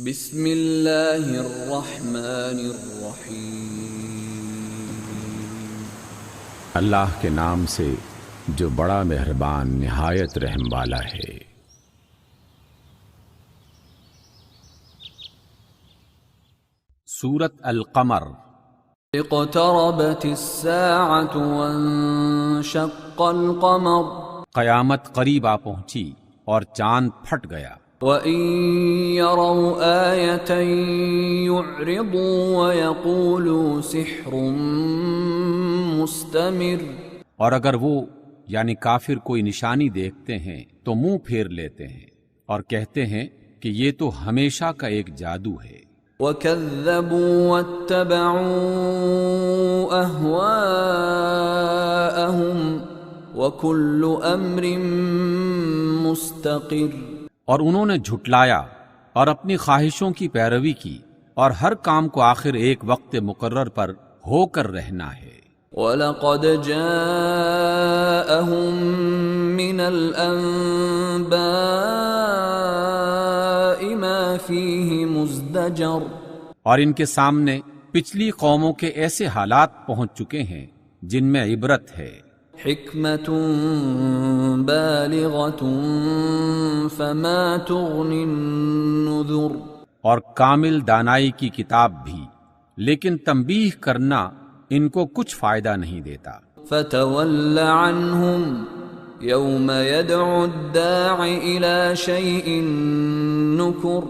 بسم اللہ الرحمن الرحیم۔ اللہ کے نام سے جو بڑا مہربان نہایت رحم والا ہے۔ سورۃ القمر۔ اقتربت الساعة وانشق القمر۔ قیامت قریب آ پہنچی اور چاند پھٹ گیا۔ وَإِن يَرَوْا آيَةً يُعْرِضُوا وَيَقُولُوا سِحْرٌ مُسْتَمِرٌ۔ اور اگر وہ یعنی کافر کوئی نشانی دیکھتے ہیں تو منہ پھیر لیتے ہیں اور کہتے ہیں کہ یہ تو ہمیشہ کا ایک جادو ہے۔ وَكَذَّبُوا وَاتَّبَعُوا أَهْوَاءَهُمْ وَكُلُّ أَمْرٍ مُسْتَقِرٌ۔ اور انہوں نے جھٹلایا اور اپنی خواہشوں کی پیروی کی، اور ہر کام کو آخر ایک وقت مقرر پر ہو کر رہنا ہے۔ وَلَقَدْ جَاءَهُم مِّنَ الْأَنبَاءِ مَا فِيهِ مُزْدَجَرٌ۔ اور ان کے سامنے پچھلی قوموں کے ایسے حالات پہنچ چکے ہیں جن میں عبرت ہے۔ حکمت بالغۃ فما تغنی النذر۔ اور کامل دانائی کی کتاب بھی، لیکن تنبیہ کرنا ان کو کچھ فائدہ نہیں دیتا۔ فتول عنہم یوم یدعو الداع الی شیء نکر۔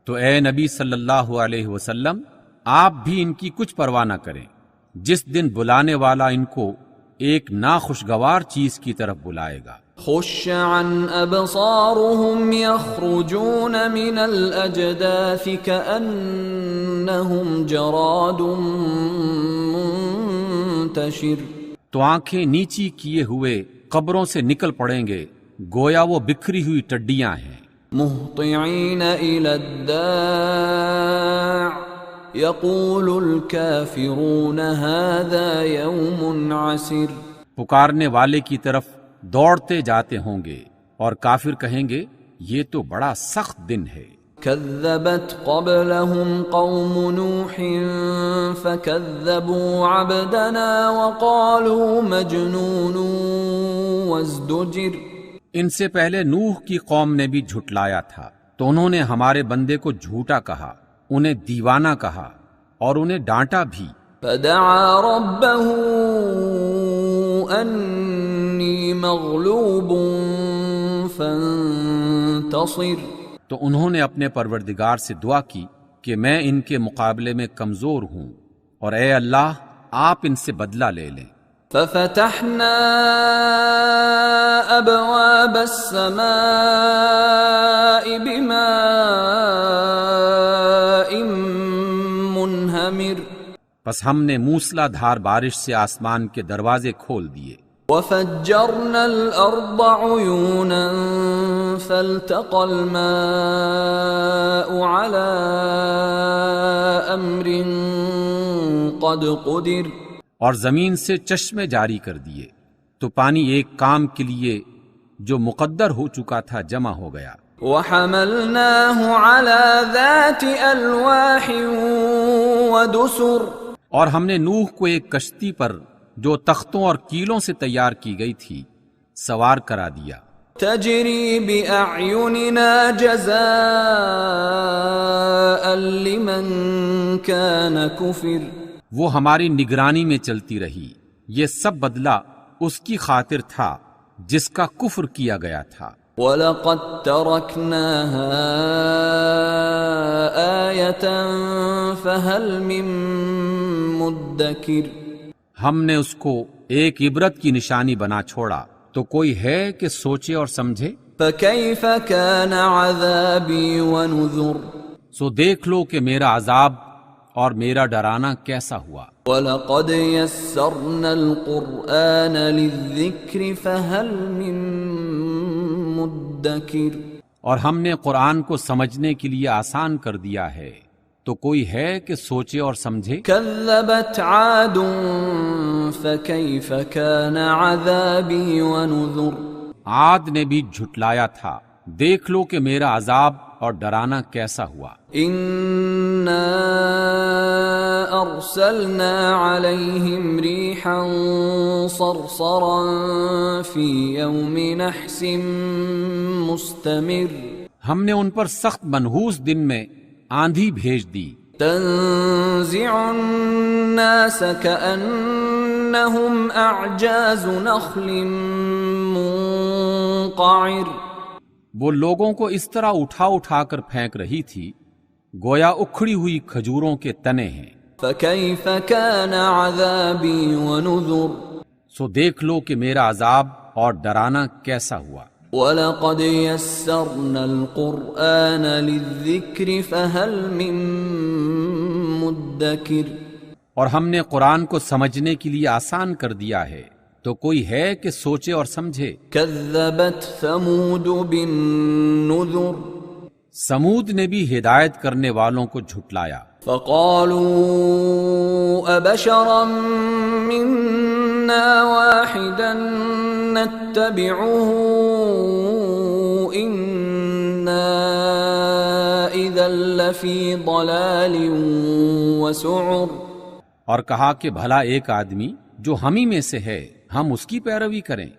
تو اے نبی صلی اللہ علیہ وسلم، آپ بھی ان کی کچھ پرواہ نہ کریں جس دن بلانے والا ان کو ایک ناخوشگوار چیز کی طرف بلائے گا۔ خش عن ابصارهم يخرجون من الاجداث كأنهم جراد منتشر۔ تو آنکھیں نیچی کیے ہوئے قبروں سے نکل پڑیں گے گویا وہ بکھری ہوئی ٹڈیاں ہیں۔ مہطعین الی الداع یقول الکافرون هذا یوم عسر۔ پکارنے والے کی طرف دوڑتے جاتے ہوں گے اور کافر کہیں گے یہ تو بڑا سخت دن ہے۔ کذبت قبلهم قوم نوح فکذبوا عبدنا وقالوا مجنون وازدجر۔ ان سے پہلے نوح کی قوم نے بھی جھٹلایا تھا تو انہوں نے ہمارے بندے کو جھوٹا کہا، انہیں دیوانہ کہا اور انہیں ڈانٹا بھی۔ فدعا ربه انی مغلوب فانتصر۔ تو انہوں نے اپنے پروردگار سے دعا کی کہ میں ان کے مقابلے میں کمزور ہوں، اور اے اللہ آپ ان سے بدلہ لے لیں۔ ففتحنا ابواب السماء بماء منہمر۔ پس ہم نے موسلا دھار بارش سے آسمان کے دروازے کھول دیے۔ وفجرنا الارض عیونا فالتقى الماء على امر قد قدر۔ اور زمین سے چشمے جاری کر دیے تو پانی ایک کام کے لیے جو مقدر ہو چکا تھا جمع ہو گیا۔ وحملناه على ذات الواح ودسر۔ اور ہم نے نوح کو ایک کشتی پر جو تختوں اور کیلوں سے تیار کی گئی تھی سوار کرا دیا۔ تجری بأعیننا جزاء لمن كان كفر۔ وہ ہماری نگرانی میں چلتی رہی، یہ سب بدلہ اس کی خاطر تھا جس کا کفر کیا گیا تھا۔ وَلَقَدْ تَرَكْنَاهَا آیَةً فَهَلْ مِن مُدَّکِرٍ۔ ہم نے اس کو ایک عبرت کی نشانی بنا چھوڑا تو کوئی ہے کہ سوچے اور سمجھے۔ فَكَيْفَ كَانَ عَذَابِي وَنُذُرْ۔ سو دیکھ لو کہ میرا عذاب اور میرا ڈرانا کیسا ہوا۔ وَلَقَدْ يَسَّرْنَا الْقُرْآنَ لِلذِّكْرِ فَهَلْ مِن مُدَّکِرٍ۔ اور ہم نے قرآن کو سمجھنے کے لیے آسان کر دیا ہے تو کوئی ہے کہ سوچے اور سمجھے۔ كذبت عاد فكيف كان عذابي ونذر۔ عاد نے بھی جھٹلایا تھا، دیکھ لو کہ میرا عذاب اور ڈرانا کیسا ہوا۔ إنا أرسلنا عليهم ريحا صرصرا في يوم نحس مستمر، ہم نے ان پر سخت منحوس دن میں آندھی بھیج دی، تنزع الناس كأنهم أعجاز نخل منقعر، وہ لوگوں کو اس طرح اٹھا اٹھا کر پھینک رہی تھی گویا اکھڑی ہوئی کھجوروں کے تنے ہیں۔ فكيف كان عذابي ونذر، سو دیکھ لو کہ میرا عذاب اور ڈرانا کیسا ہوا۔ وَلَقَدْ يَسَّرْنَا الْقُرْآنَ لِلذِّكْرِ فَهَلْ مِن مُدَّكِرٍ، اور ہم نے قرآن کو سمجھنے کے لیے آسان کر دیا ہے، تو کوئی ہے کہ سوچے اور سمجھے۔ كَذَّبَتْ ثَمُودُ بِالنُّذُرِ، سمود نے بھی ہدایت کرنے والوں کو جھٹلایا۔ فَقَالُوا أَبَشَرًا مِنَّا وَاحِدًا نَتَّبِعُهُ إِنَّا إِذًا لَّفِي ضَلَالٍ وَسُعُرٍ، اور کہا کہ بھلا ایک آدمی جو ہم ہی میں سے ہے ہم اس کی پیروی کریں،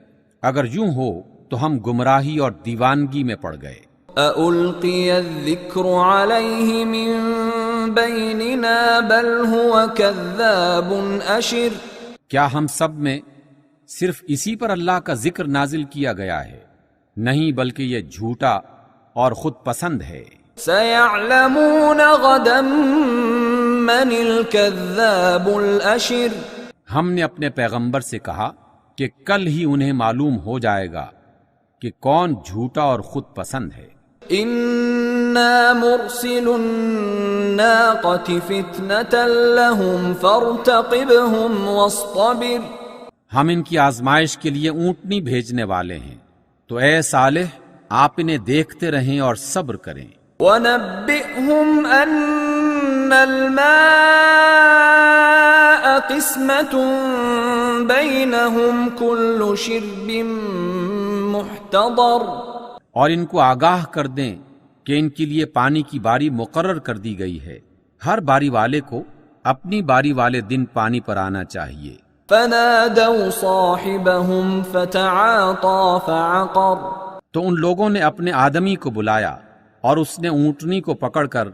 اگر یوں ہو تو ہم گمراہی اور دیوانگی میں پڑ گئے۔ أَأُلْقِيَ الذِّكْرُ عَلَيْهِ مِن بَيْنِنَا بَلْ هُوَ كَذَّابٌ أَشِرٌ، کیا ہم سب میں صرف اسی پر اللہ کا ذکر نازل کیا گیا ہے؟ نہیں، بلکہ یہ جھوٹا اور خود پسند ہے۔ سَيَعْلَمُونَ غَدًا مَّنِ الْكَذَّابُ الْأَشِرُ، ہم نے اپنے پیغمبر سے کہا کہ کل ہی انہیں معلوم ہو جائے گا کہ کون جھوٹا اور خود پسند ہے۔ إِنَّا مُرْسِلُو النَّاقَةِ فِتْنَةً لَّهُمْ فَارْتَقِبْهُمْ وَاصْطَبِرْ، ہم ان کی آزمائش کے لیے اونٹنی بھیجنے والے ہیں، تو اے صالح آپ انہیں دیکھتے رہیں اور صبر کریں۔ وَنَبِّئْهُمْ أَنَّ الْمَاءَ قِسْمَةٌ بَيْنَهُمْ كُلُّ شِرْبٍ مُحْتَضَرٍ، اور ان کو آگاہ کر دیں کہ ان کے لیے پانی کی باری مقرر کر دی گئی ہے، ہر باری والے کو اپنی باری والے دن پانی پر آنا چاہیے۔ فَنَادَوْا صَاحِبَهُمْ فَتَعَاطَىٰ فَعَقَرَ، تو ان لوگوں نے اپنے آدمی کو بلایا اور اس نے اونٹنی کو پکڑ کر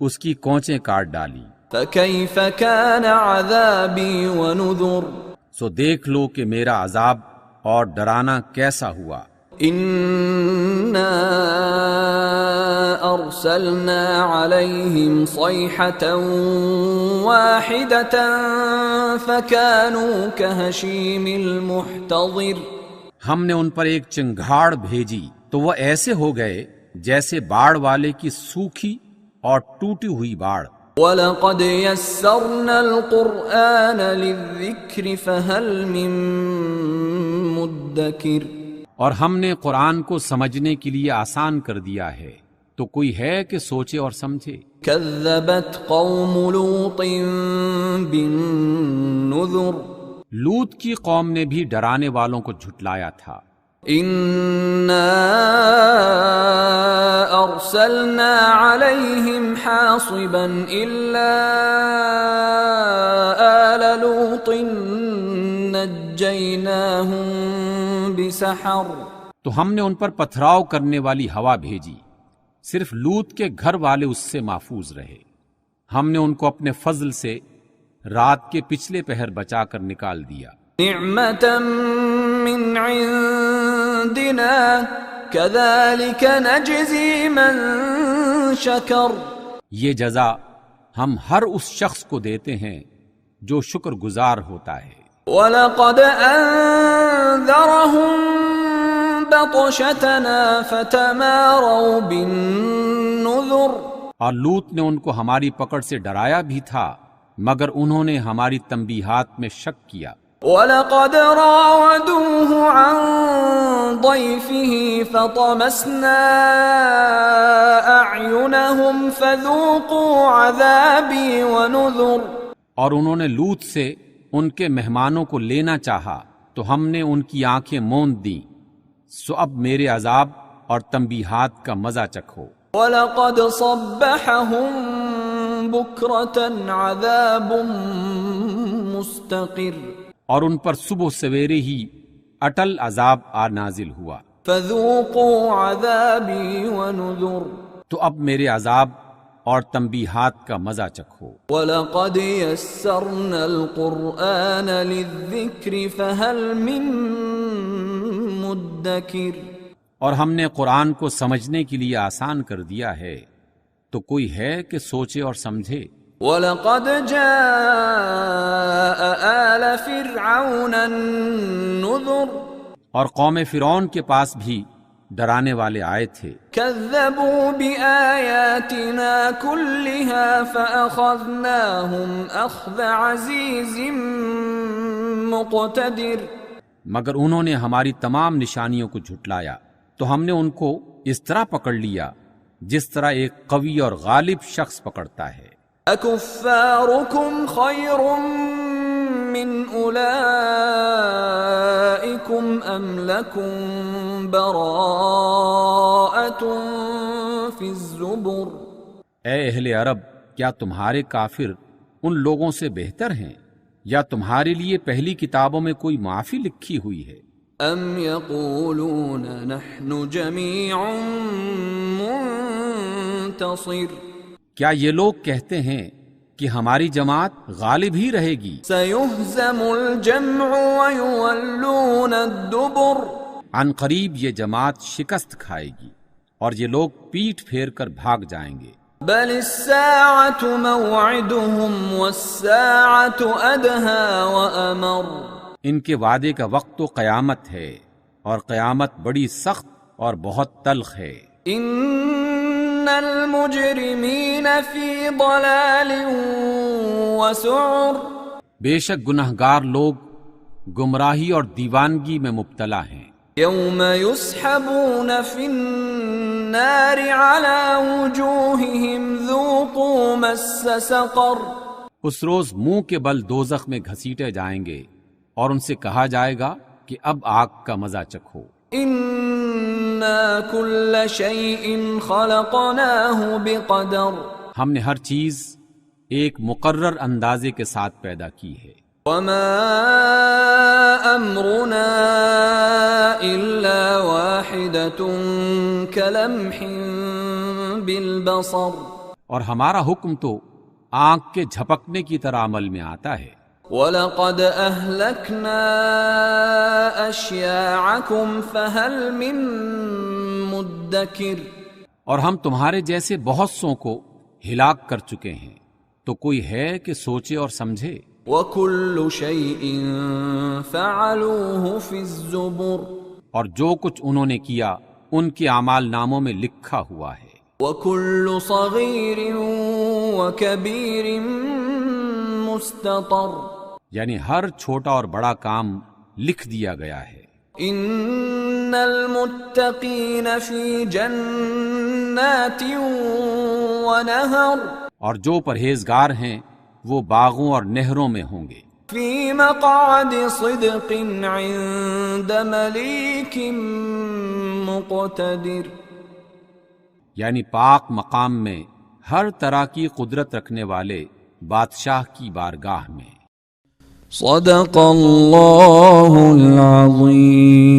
اس کی کونچیں کاٹ ڈالی۔ فَكَيْفَ كَانَ عَذَابِي وَنُذُرِ، سو دیکھ لو کہ میرا عذاب اور ڈرانا کیسا ہوا۔ إِنَّا أَرْسَلْنَا عَلَيْهِمْ صَيْحَةً وَاحِدَةً فَكَانُوا كَهَشِيمِ الْمُحْتَظِرِ، ہم نے ان پر ایک چنگھاڑ بھیجی تو وہ ایسے ہو گئے جیسے باڑ والے کی سوکھی اور ٹوٹی ہوئی باڑ۔ وَلَقَدْ يَسَّرْنَا الْقُرْآنَ لِلذِّكْرِ فَهَلْ مِن مُدَّكِرٍ، اور ہم نے قرآن کو سمجھنے کے لیے آسان کر دیا ہے، تو کوئی ہے کہ سوچے اور سمجھے۔ كَذَّبَتْ قَوْمُ لُوطٍ بِالنُّذُرِ، لوط کی قوم نے بھی ڈرانے والوں کو جھٹلایا تھا۔ إِنَّا أَرْسَلْنَا عَلَيْهِمْ حَاصِبًا إِلَّا آلَ لُوطٍ نَجَّيْنَاهُمْ بِسَحَرٍ، تو ہم نے ان پر پتھراؤ کرنے والی ہوا بھیجی، صرف لوط کے گھر والے اس سے محفوظ رہے۔ ہم نے ان کو اپنے فضل سے رات کے پچھلے پہر بچا کر نکال دیا۔ نِعْمَةً مِّنْ عِندِنَا كَذَلِكَ نَجْزِي مَن شَكَرَ، یہ جزا ہم ہر اس شخص کو دیتے ہیں جو شکر گزار ہوتا ہے۔ وَلَقَدْ أَنذَرَهُم بَطْشَتَنَا فَتَمَارَوْا بِالنُّذُرِ، اور لوط نے ان کو ہماری پکڑ سے ڈرایا بھی تھا مگر انہوں نے ہماری تنبیہات میں شک کیا۔ وَلَقَدْ رَاوَدُوهُ عَن ضَيْفِهِ فَطَمَسْنَا أَعْيُنَهُمْ فَذُوقُوا عَذَابِي وَنُذُرِ، اور انہوں نے لوط سے ان کے مہمانوں کو لینا چاہا تو ہم نے ان کی آنکھیں موند دیں، سو اب میرے عذاب اور تنبیہات کا مزہ چکھو۔ وَلَقَدْ صَبَّحَهُم بُكْرَةً عَذَابٌ مُسْتَقِرٌ، اور ان پر صبح سویرے ہی اٹل عذاب آ نازل ہوا. فَذُوقُوا عَذَابِي وَنُذُرِ، تو اب میرے عذاب اور تنبیہات کا مزہ چکھو. وَلَقَدْ يَسَّرْنَا الْقُرْآنَ لِلذِّكْرِ فَهَلْ مِن مُدَّكِرٍ، اور ہم نے قرآن کو سمجھنے کے لیے آسان کر دیا ہے، تو کوئی ہے کہ سوچے اور سمجھے. وَلَقَدْ جَاءَ آلَ فِرْعَوْنَ النُّذُرُ، اور قوم فرعون کے پاس بھی ڈرانے والے آئے تھے. كَذَّبُوا بِآيَاتِنَا كُلِّهَا فَأَخَذْنَاهُمْ أَخْذَ عَزِيزٍ مُقْتَدِرٍ، مگر انہوں نے ہماری تمام نشانیوں کو جھٹلایا تو ہم نے ان کو اس طرح پکڑ لیا جس طرح ایک قوی اور غالب شخص پکڑتا ہے. أَكُفَّارُكُمْ خَيْرٌ مِّنْ أُولَئِكُمْ أَمْ لَكُمْ بَرَاءَةٌ فِي الزُّبُرِ، اے اہل عرب، کیا تمہارے کافر ان لوگوں سے بہتر ہیں یا تمہارے لیے پہلی کتابوں میں کوئی معافی لکھی ہوئی ہے؟ أَمْ يَقُولُونَ نَحْنُ جَمِيعٌ مُنْتَصِرٌ، کیا یہ لوگ کہتے ہیں کہ ہماری جماعت غالب ہی رہے گی؟ سَيُهْزَمُ الْجَمْعُ وَيُوَلُّونَ الدُّبُرَ، عن قریب یہ جماعت شکست کھائے گی اور یہ لوگ پیٹھ پھیر کر بھاگ جائیں گے. بَلِ السَّاعَةُ مَوْعِدُهُمْ وَالسَّاعَةُ أَدْهَى وَأَمَرُّ، ان کے وعدے کا وقت تو قیامت ہے اور قیامت بڑی سخت اور بہت تلخ ہے. إِنَّ الْمُجْرِمِينَ فِي ضَلَالٍ وَسُعُرٍ، بے شک گنہگار لوگ گمراہی اور دیوانگی میں مبتلا ہیں. يَوْمَ يُسْحَبُونَ فِي النَّارِ عَلَى وُجُوهِهِمْ ذُوقُوا مَسَّ سَقَرَ، اس روز منہ کے بل دوزخ میں گھسیٹے جائیں گے اور ان سے کہا جائے گا کہ اب آگ کا مزہ چکھو. إِنَّا كُلَّ شَيْءٍ خَلَقْنَاهُ بِقَدَرٍ، ہم نے ہر چیز ایک مقرر اندازے کے ساتھ پیدا کی ہے. وَمَا أَمْرُنَا إِلَّا وَاحِدَةٌ كَلَمْحٍ بِالْبَصَرِ، اور ہمارا حکم تو آنکھ کے جھپکنے کی طرح عمل میں آتا ہے. وَلَقَدْ أَهْلَكْنَا أَشْيَاعَكُمْ فَهَلْ مِن مُدَّكِرٍ، اور ہم تمہارے جیسے بہت سوں کو ہلاک کر چکے ہیں، تو کوئی ہے کہ سوچے اور سمجھے. وَكُلُّ شَيْءٍ فَعَلُوهُ فِي الزُّبُرِ، اور جو کچھ انہوں نے کیا ان کے اعمال ناموں میں لکھا ہوا ہے. وَكُلُّ صَغِيرٍ وَكَبِيرٍ مُسْتَطَرٍ، یعنی ہر چھوٹا اور بڑا کام لکھ دیا گیا ہے. إِنَّ الْمُتَّقِينَ فِي جَنَّاتٍ وَنَهَرٍ، اور جو پرہیزگار ہیں وہ باغوں اور نہروں میں ہوں گے. فِي مَقْعَدِ صِدْقٍ عِندَ مَلِيكٍ مُقْتَدِرٍ، یعنی پاک مقام میں ہر طرح کی قدرت رکھنے والے بادشاہ کی بارگاہ میں. صدق اللہ العظیم.